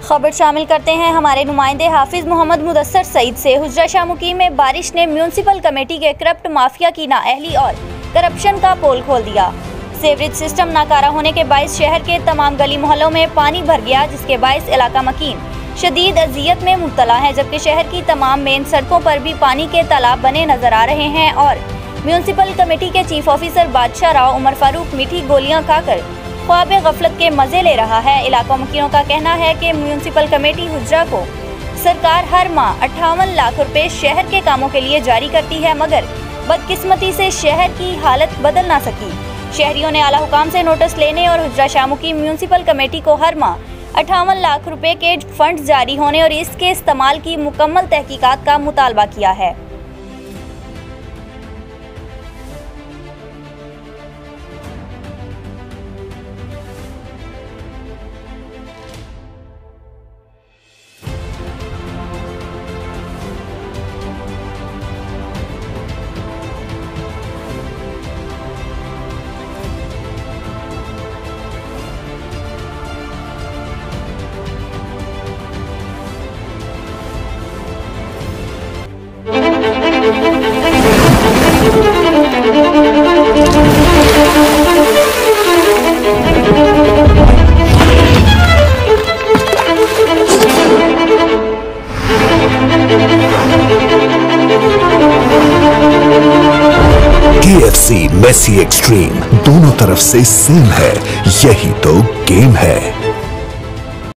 खबर शामिल करते हैं हमारे नुमाइंदे हाफिज मोहम्मद मुदस्सर सईद से। हुजरा शाह मुकीम में बारिश ने म्यूनसिपल कमेटी के करप्ट माफिया की नाअहली और करप्शन का पोल खोल दिया। सीवरेज सिस्टम नाकारा होने के बायस शहर के तमाम गली मोहल्लों में पानी भर गया, जिसके बायस इलाका मकीन शदीद अजियत में मुब्तला है, जबकि शहर की तमाम मेन सड़कों पर भी पानी के तालाब बने नजर आ रहे हैं और म्यूनसिपल कमेटी के चीफ ऑफिसर बादशाह राव उमर फारूक मीठी गोलियां खाकर ख्वाब गफलत के मजे ले रहा है। इलाका मुखियों का कहना है कि म्यूनसिपल कमेटी हुजरा को सरकार हर माह 58 लाख रुपए शहर के कामों के लिए जारी करती है, मगर बदकिस्मती से शहर की हालत बदल ना सकी। शहरियों ने आला हुकाम से नोटिस लेने और हुजरा शाह मुकीम म्यूनसिपल कमेटी को हर माह 58 लाख रुपए के फंड जारी होने और इसके इस्तेमाल की मुकम्मल तहकीकात का मुतालबा किया है। KFC मेसी एक्सट्रीम दोनों तरफ से सेम है, यही तो गेम है।